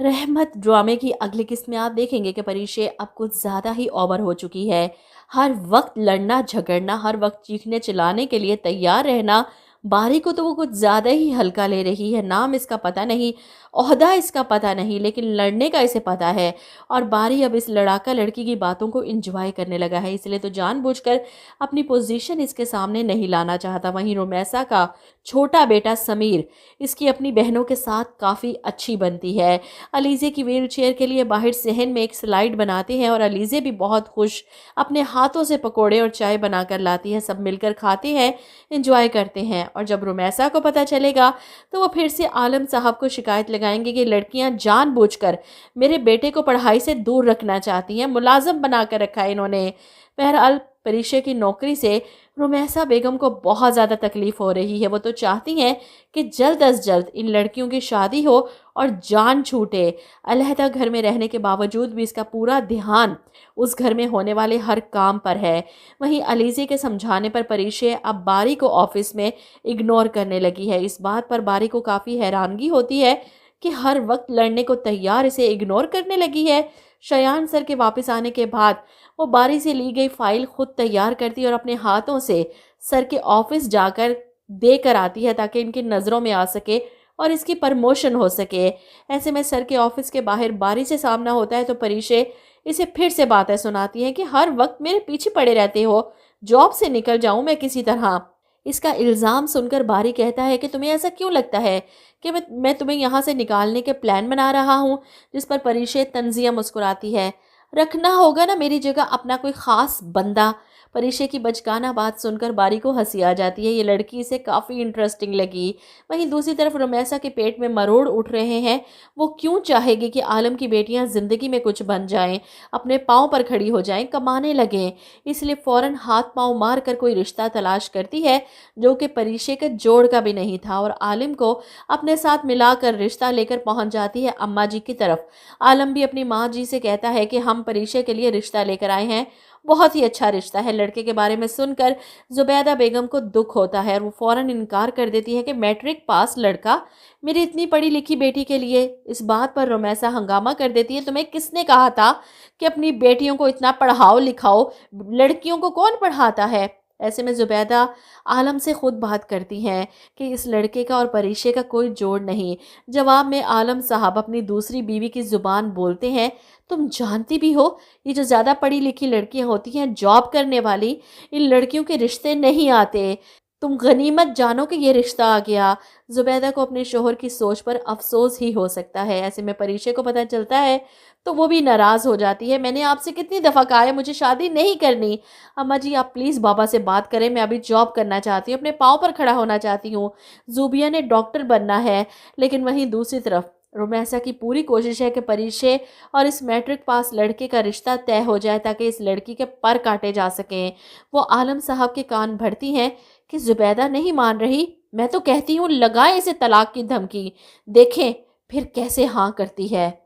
रहमत ड्रामे की अगली किस्त में आप देखेंगे कि परिशे अब कुछ ज़्यादा ही ओवर हो चुकी है। हर वक्त लड़ना झगड़ना, हर वक्त चीखने चिल्लाने के लिए तैयार रहना, बारी को तो वो कुछ ज़्यादा ही हल्का ले रही है। नाम इसका पता नहीं, ओहदा इसका पता नहीं, लेकिन लड़ने का इसे पता है। और बारी अब इस लड़ाका लड़की की बातों को इंजॉय करने लगा है, इसलिए तो जानबूझकर अपनी पोजीशन इसके सामने नहीं लाना चाहता। वहीं रोमैसा का छोटा बेटा समीर इसकी अपनी बहनों के साथ काफ़ी अच्छी बनती है। अलीज़े की व्हील चेयर के लिए बाहर सहन में एक स्लाइड बनाते हैं और अलीज़े भी बहुत खुश अपने हाथों से पकोड़े और चाय बनाकर लाती है। सब मिलकर खाते हैं, एंजॉय करते हैं। और जब रुमैसा को पता चलेगा तो वो फिर से आलम साहब को शिकायत लगाएंगे कि लड़कियां जानबूझकर मेरे बेटे को पढ़ाई से दूर रखना चाहती हैं, मुलाजिम बना कर रखा है इन्होंने। बहरहाल परिशे की नौकरी से रुमैसा बेगम को बहुत ज़्यादा तकलीफ़ हो रही है। वो तो चाहती हैं कि जल्द अज जल्द इन लड़कियों की शादी हो और जान छूटे। अलहदा घर में रहने के बावजूद भी इसका पूरा ध्यान उस घर में होने वाले हर काम पर है। वहीं अलीज़े के समझाने पर परिशे अब बारी को ऑफिस में इग्नोर करने लगी है। इस बात पर बारी को काफ़ी हैरानगी होती है कि हर वक्त लड़ने को तैयार इसे इग्नोर करने लगी है। शयान सर के वापस आने के बाद वो बारी से ली गई फाइल खुद तैयार करती और अपने हाथों से सर के ऑफिस जाकर दे कर आती है ताकि इनकी नज़रों में आ सके और इसकी प्रमोशन हो सके। ऐसे में सर के ऑफिस के बाहर बारी से सामना होता है तो परिशे इसे फिर से बातें सुनाती हैं कि हर वक्त मेरे पीछे पड़े रहते हो, जॉब से निकल जाऊं मैं किसी तरह। इसका इल्ज़ाम सुनकर बारी कहता है कि तुम्हें ऐसा क्यों लगता है कि मैं तुम्हें यहाँ से निकालने के प्लान बना रहा हूँ। जिस पर परिशे तंजिया मुस्कुराती है। रखना होगा ना मेरी जगह अपना कोई ख़ास बंदा। परिशे की बचकाना बात सुनकर बारी को हंसी आ जाती है। ये लड़की इसे काफ़ी इंटरेस्टिंग लगी। वहीं दूसरी तरफ रुमैसा के पेट में मरोड़ उठ रहे हैं। वो क्यों चाहेगी कि आलम की बेटियां ज़िंदगी में कुछ बन जाएं, अपने पाँव पर खड़ी हो जाएं, कमाने लगें। इसलिए फ़ौरन हाथ पाँव मार कर कोई रिश्ता तलाश करती है जो कि परिशे के जोड़ का भी नहीं था और आलिम को अपने साथ मिलाकर रिश्ता लेकर पहुंच जाती है अम्मा जी की तरफ। आलम भी अपनी माँ जी से कहता है कि हम परिशे के लिए रिश्ता लेकर आए हैं, बहुत ही अच्छा रिश्ता है। लड़के के बारे में सुनकर जुबैदा बेगम को दुख होता है और वो फ़ौरन इनकार कर देती है कि मैट्रिक पास लड़का मेरी इतनी पढ़ी लिखी बेटी के लिए। इस बात पर रुमैसा हंगामा कर देती है, तुम्हें किसने कहा था कि अपनी बेटियों को इतना पढ़ाओ लिखाओ, लड़कियों को कौन पढ़ाता है। ऐसे में जुबैदा आलम से खुद बात करती हैं कि इस लड़के का और परिशे का कोई जोड़ नहीं। जवाब में आलम साहब अपनी दूसरी बीवी की ज़ुबान बोलते हैं, तुम जानती भी हो ये जो ज़्यादा पढ़ी लिखी लड़कियां होती हैं, जॉब करने वाली, इन लड़कियों के रिश्ते नहीं आते। तुम गनीमत जानो कि ये रिश्ता आ गया। जुबैदा को अपने शोहर की सोच पर अफसोस ही हो सकता है। ऐसे में परिशे को पता चलता है तो वो भी नाराज़ हो जाती है। मैंने आपसे कितनी दफ़ा कहा है मुझे शादी नहीं करनी। अम्मा जी आप प्लीज़ बाबा से बात करें, मैं अभी जॉब करना चाहती हूँ, अपने पाँव पर खड़ा होना चाहती हूँ। ज़ूबिया ने डॉक्टर बनना है। लेकिन वहीं दूसरी तरफ रुमैसा की पूरी कोशिश है कि परिशे और इस मैट्रिक पास लड़के का रिश्ता तय हो जाए ताकि इस लड़की के पर काटे जा सकें। वो आलम साहब के कान भरती हैं कि जुबैदा नहीं मान रही। मैं तो कहती हूँ लगाएं इसे तलाक की धमकी, देखें फिर कैसे हाँ करती है।